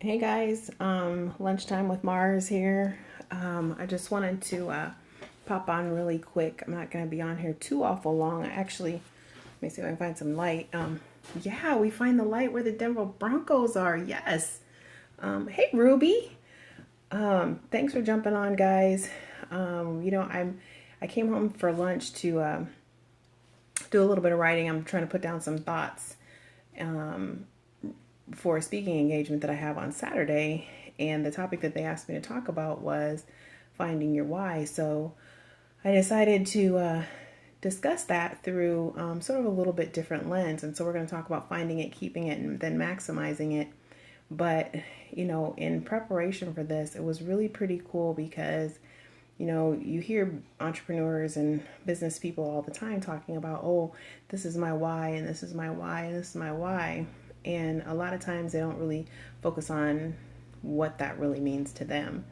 Hey guys, lunchtime with Mars here. I just wanted to pop on really quick. I'm not going to be on here too awful long. Actually, let me see if I can find some light. Yeah, we find the light where the Denver Broncos are. Yes. Hey Ruby. Thanks for jumping on, guys. I came home for lunch to do a little bit of writing. I'm trying to put down some thoughts for a speaking engagement that I have on Saturday. And the topic that they asked me to talk about was finding your why. So I decided to discuss that through sort of a little bit different lens. And so we're going to talk about finding it, keeping it, and then maximizing it. But, in preparation for this, it was really pretty cool because, you hear entrepreneurs and business people all the time talking about, oh, this is my why, and this is my why, and this is my why. And a lot of times they don't really focus on what that really means to them.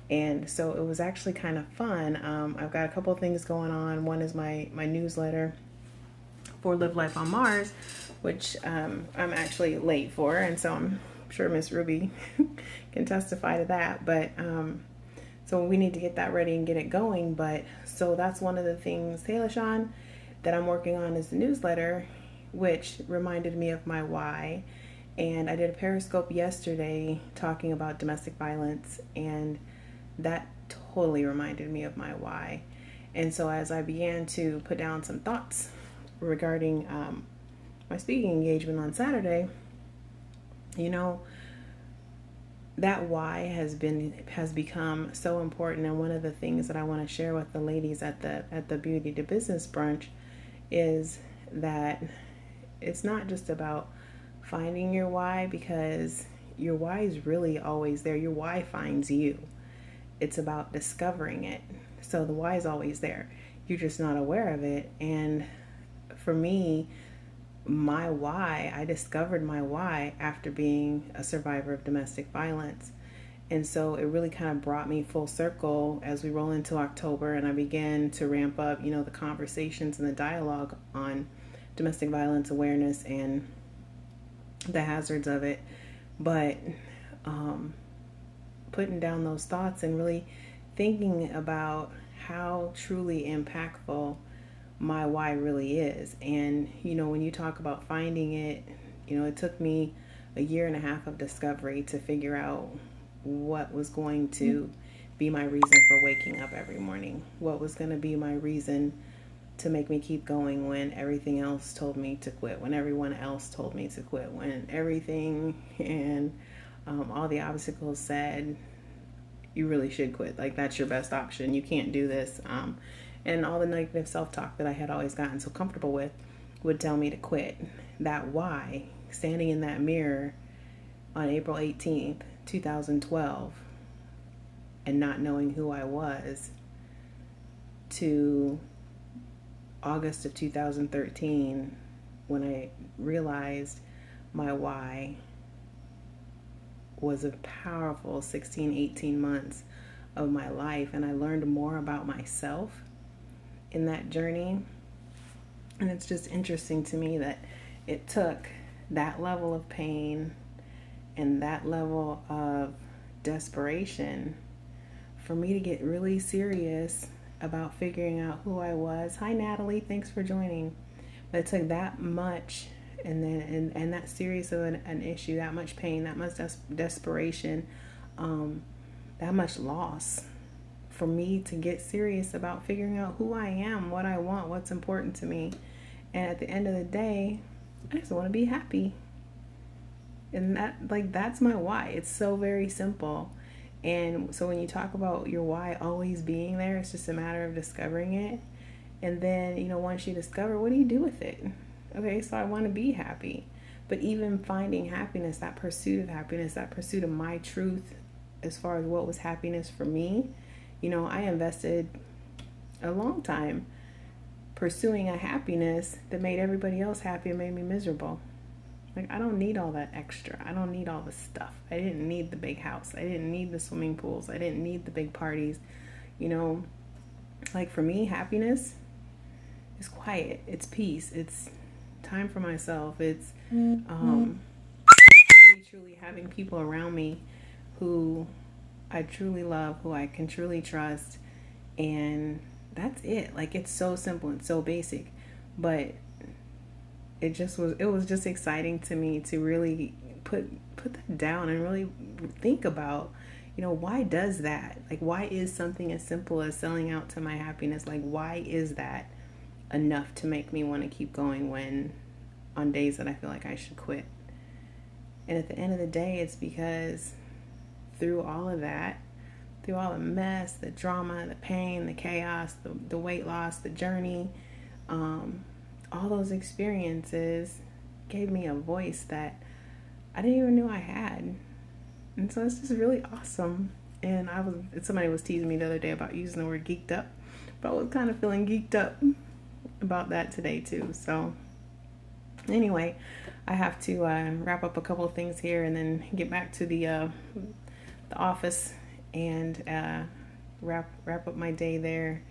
And so it was actually kind of fun. I've got a couple of things going on. One is my newsletter for Live Life on Mars, which I'm actually late for. And so I'm sure Miss Ruby can testify to that. But so we need to get that ready and get it going. But so that's one of the things, hey LaShawn, that I'm working on is the newsletter, which reminded me of my why. And I did a Periscope yesterday talking about domestic violence, and that totally reminded me of my why. And so as I began to put down some thoughts regarding my speaking engagement on Saturday, that why has become so important. And one of the things that I want to share with the ladies at the Beauty to Business brunch is that it's not just about finding your why, because your why is really always there. Your why finds you. It's about discovering it. So the why is always there. You're just not aware of it. And for me, my why, I discovered my why after being a survivor of domestic violence. And so it really kind of brought me full circle as we roll into October, and I began to ramp up, the conversations and the dialogue on domestic violence awareness and the hazards of it. But putting down those thoughts and really thinking about how truly impactful my why really is. And, when you talk about finding it, it took me a year and a half of discovery to figure out what was going to be my reason for waking up every morning, what was going to be my reason to make me keep going when everything else told me to quit, when everyone else told me to quit, when everything and all the obstacles said you really should quit. Like, that's your best option. You can't do this. And all the negative self-talk that I had always gotten so comfortable with would tell me to quit. That why, standing in that mirror on April 18th, 2012, and not knowing who I was, to August of 2013, when I realized my why, was a powerful 16, 18 months of my life. And I learned more about myself in that journey. And it's just interesting to me that it took that level of pain and that level of desperation for me to get really serious about figuring out who I was. Hi Natalie, thanks for joining. But it took that much, and then and that serious of an issue, that much pain, that much desperation, that much loss, for me to get serious about figuring out who I am, what I want, what's important to me. And at the end of the day, I just want to be happy. And that's my why. It's so very simple. And so when you talk about your why always being there, it's just a matter of discovering it. And then, once you discover, what do you do with it? Okay, so I want to be happy. But even finding happiness, that pursuit of happiness, that pursuit of my truth as far as what was happiness for me, I invested a long time pursuing a happiness that made everybody else happy and made me miserable. Like, I don't need all that extra. I don't need all the stuff. I didn't need the big house. I didn't need the swimming pools. I didn't need the big parties. Like, for me, happiness is quiet. It's peace. It's time for myself. It's really truly having people around me who I truly love, who I can truly trust, and that's it. Like, it's so simple and so basic, but it was just exciting to me to really put that down and really think about, why does that? Like, why is something as simple as selling out to my happiness, like, why is that enough to make me want to keep going when on days that I feel like I should quit? And at the end of the day, it's because through all of that, through all the mess, the drama, the pain, the chaos, the weight loss, the journey, all those experiences gave me a voice that I didn't even know I had. And so it's just really awesome. And somebody was teasing me the other day about using the word geeked up, but I was kind of feeling geeked up about that today too. So anyway, I have to wrap up a couple of things here and then get back to the office and wrap up my day there,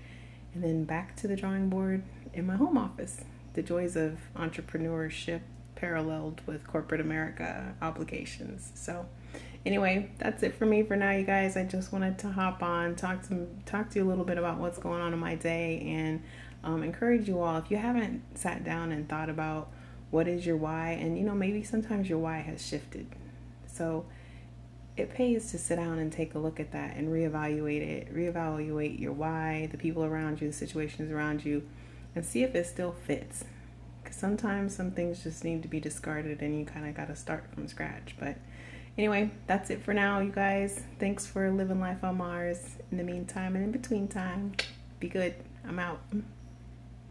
and then back to the drawing board in my home office. The joys of entrepreneurship paralleled with corporate America obligations. So anyway, that's it for me for now, you guys. I just wanted to hop on, talk to you a little bit about what's going on in my day, and encourage you all, if you haven't sat down and thought about what is your why, and maybe sometimes your why has shifted. So it pays to sit down and take a look at that and reevaluate your why, the people around you, the situations around you, and see if it still fits. Because sometimes some things just need to be discarded and you kind of got to start from scratch. But anyway, that's it for now, you guys. Thanks for living life on Mars. In the meantime and in between time, be good. I'm out.